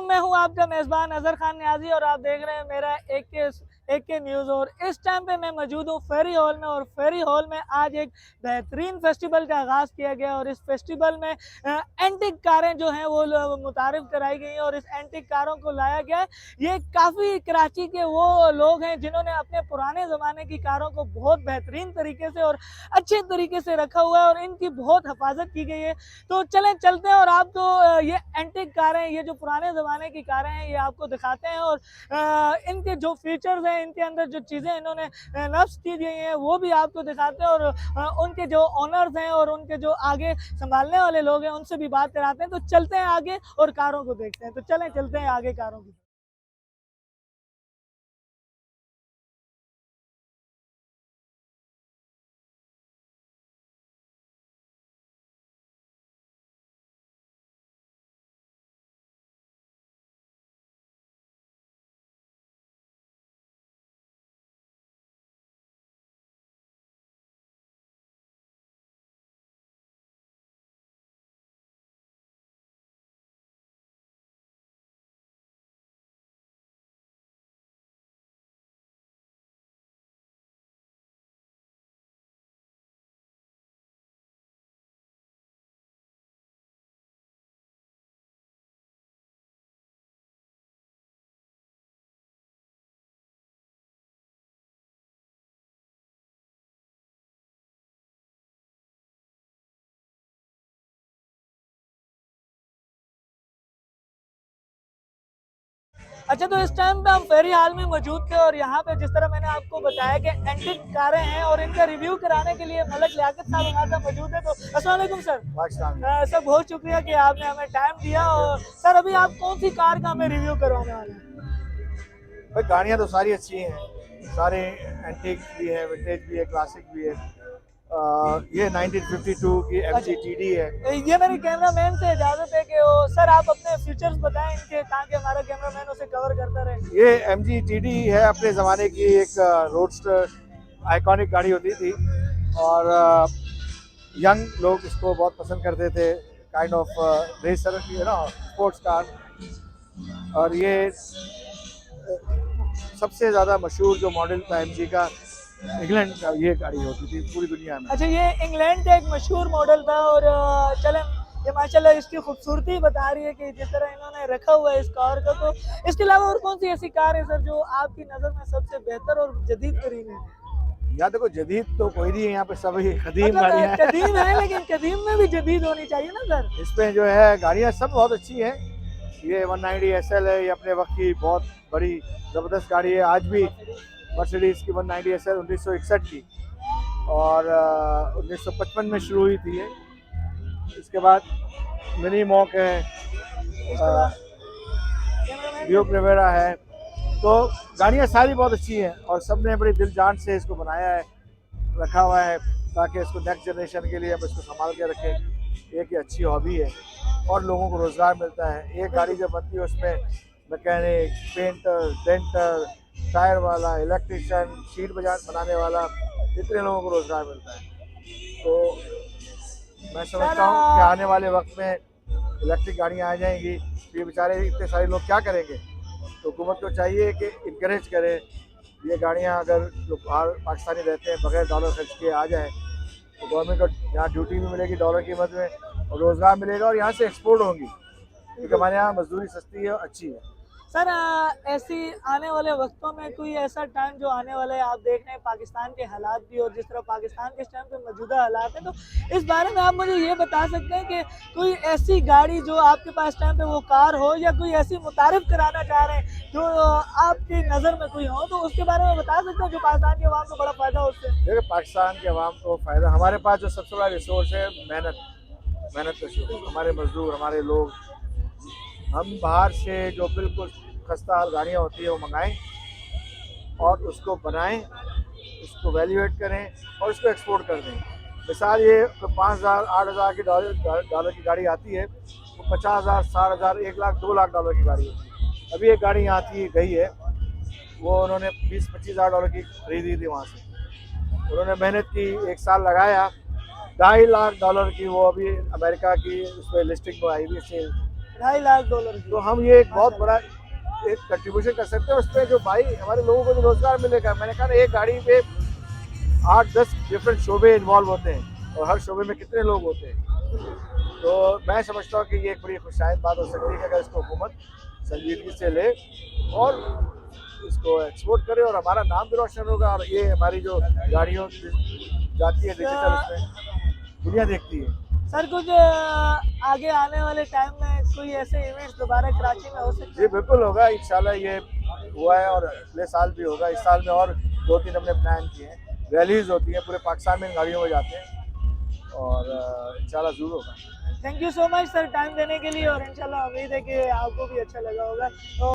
वालेकुम, मैं हूं आपका मेज़बान अज़हर खान न्याज़ी और आप देख रहे हैं मेरा एक के न्यूज़। और इस टाइम पे मैं मौजूद हूं फेरी हॉल में, और फेरी हॉल में आज एक बेहतरीन फेस्टिवल का आगाज़ किया गया और इस फेस्टिवल में एंटिक कारें जो हैं वो मुतारिफ कराई गई हैं और इस एंटिक कारों को लाया गया है। ये काफ़ी कराची के वो लोग हैं जिन्होंने अपने पुराने ज़माने की कारों को बहुत बेहतरीन तरीके से और अच्छे तरीके से रखा हुआ है और इनकी बहुत हिफाजत की गई है। तो चलें चलते हैं और आपको ये एंटिक कारें, ये जो पुराने ज़माने की कारें हैं, ये आपको दिखाते हैं और इनके जो फीचर्स हैं, इनके अंदर जो चीज़ें इन्होंने नस्ब की गई हैं वो भी आपको दिखाते हैं और उनके जो ओनर्स हैं और उनके जो आगे संभालने वाले लोग हैं उनसे भी बात कराते हैं। तो चलते हैं आगे और कारों को देखते हैं। तो चलें चलते हैं आगे कारों की। अच्छा, तो इस टाइम पे हम फेरी हॉल में मौजूद थे और यहाँ पे जिस तरह मैंने आपको बताया कि एंटिक कारें हैं और इनका रिव्यू कराने के लिए मलक लियाकत साहब हमारे साथ मौजूद है। तो अस्सलाम वालेकुम सर। सर बहुत शुक्रिया कि आपने हमें टाइम दिया। और सर अभी आप कौन सी कार का हमें रिव्यू करवाने वाले हैं? भाई गाड़ियाँ तो सारी अच्छी हैं, सारे एंटीक भी है, विंटेज भी है, क्लासिक भी है। ये 1952 की MG-TD है। ये मेरे कैमरामैन से इजाजत है कि वो सर आप अपने फीचर्स बताएं इनके, ताकि हमारा कैमरामैन उसे कवर करता रहे। ये MG-TD है, अपने ज़माने की एक रोडस्टर आइकॉनिक गाड़ी होती थी और यंग लोग इसको बहुत पसंद करते थे। Kind of racer, sports car. और ये सबसे ज़्यादा मशहूर जो मॉडल था MG का, इंग्लैंड का ये गाड़ी होती थी पूरी दुनिया में। अच्छा, ये इंग्लैंड का एक मशहूर मॉडल था और चलें, ये माशाल्लाह इसकी खूबसूरती बता रही है कि जिस तरह इन्होंने रखा हुआ है इस कार का। तो इसके अलावा और कौन सी ऐसी कार है सर जो आपकी नज़र में सबसे बेहतर और जदीद तरीन है? यहाँ देखो, जदीद तो कोई नहीं है, यहाँ पे सब ही कदीम मतलब गाड़ियाँ हैं। कदीम है लेकिन कदीम में भी जदीद होनी चाहिए ना सर। इसमें जो है गाड़ियाँ सब बहुत अच्छी हैं। ये 190 SL है, ये अपने वक्त की बहुत बड़ी ज़बरदस्त गाड़ी है। आज भी मर्सिडीज़ की 190 SL 1961 की, और 1955 में शुरू हुई थी ये। इसके बाद मिनी मॉक है, ड्यूक रिवेरा है। तो गाड़ियाँ सारी बहुत अच्छी हैं और सब ने बड़ी दिल जान से इसको बनाया है, रखा हुआ है, ताकि इसको नेक्स्ट जनरेशन के लिए हम इसको संभाल के रखें। एक अच्छी हॉबी है और लोगों को रोज़गार मिलता है। एक गाड़ी जब बनती है उसमें मैकेनिक, पेंटर, डेंटर, टायर वाला, इलेक्ट्रिशियन, सीट बनाने वाला, इतने लोगों को रोज़गार मिलता है। तो मैं समझता हूँ कि आने वाले वक्त में इलेक्ट्रिक गाड़ियाँ आ जाएंगी, तो ये बेचारे इतने सारे लोग क्या करेंगे। तो हुकूमत को चाहिए कि इनकरेज करे ये गाड़ियाँ। अगर जो बाहर पाकिस्तानी रहते हैं बगैर डॉलर खर्च किए आ जाए, तो गवर्नमेंट को यहाँ ड्यूटी भी मिलेगी डॉलर की कीमत में, और रोज़गार मिलेगा और यहाँ से एक्सपोर्ट होंगी, क्योंकि हमारे यहाँ मजदूरी सस्ती है और अच्छी है। सर ऐसी आने वाले वक्तों में कोई ऐसा टाइम जो आने वाला है, आप देख रहे हैं पाकिस्तान के हालात भी और जिस तरह पाकिस्तान के इस टाइम पे मौजूदा हालात हैं, तो इस बारे में आप मुझे ये बता सकते हैं कि कोई ऐसी गाड़ी जो आपके पास टाइम पे वो कार हो, या कोई ऐसी मुतारिफ कराना चाह रहे हैं जो आपकी नज़र में कोई हो, तो उसके बारे में बता सकते हैं जो पाकिस्तान के अवाम को बड़ा फ़ायदा हो उससे? देखिए, पाकिस्तान के अवाम को फ़ायदा, हमारे पास जो सबसे बड़ा रिसोर्स है मेहनत का शुरू, हमारे मजदूर, हमारे लोग। हम बाहर से जो बिल्कुल खस्ता हाल गाड़ियाँ होती है वो मंगाएं और उसको बनाएं, उसको वैल्यूएट करें और उसको एक्सपोर्ट कर दें। मिसाल, ये 5,000 8,000 की डॉलर की गाड़ी आती है, वो 50,000 60,000 1 लाख 2 लाख डॉलर की गाड़ी होती है। अभी एक गाड़ी यहाँ थी गई है, वो उन्होंने 20-25 हज़ार डॉलर की खरीदी थी वहाँ से। उन्होंने मेहनत की, 1 साल लगाया, 2.5 लाख डॉलर की वो अभी अमेरिका की उस पर लिस्टिंग में आई हुई सेल। 2.5 लाख डॉलर की। तो हम ये एक बहुत बड़ा एक कंट्रीब्यूशन कर सकते हैं उसपे, जो भाई हमारे लोगों को भी रोजगार मिलेगा। मैंने कहा ना, एक गाड़ी पे 8-10 डिफरेंट शोबे इन्वॉल्व होते हैं और हर शोबे में कितने लोग होते हैं। तो मैं समझता हूँ कि ये एक बड़ी खुशायद बात हो सकती है कि अगर इसको हुकूमत संजीदगी से ले और इसको एक्सपोर्ट करे और हमारा नाम भी रोशन होगा, और ये हमारी जो गाड़ियों जाती है डिजिटल, इसमें दुनिया देखती है। सर कुछ आगे आने वाले टाइम में कोई ऐसे इवेंट्स दोबारा कराची में हो सकते जी हैं? बिल्कुल होगा इंशाल्लाह। ये हुआ है और अगले साल भी होगा। इस साल में और 2-3 हमने प्लान किए हैं। रैलीज होती हैं पूरे पाकिस्तान में, इन गाड़ियों में जाते हैं और इंशाल्लाह जरूर होगा। Thank you so much sir time देने के लिए, और इंशाल्लाह उम्मीद है कि आपको भी अच्छा लगा होगा। तो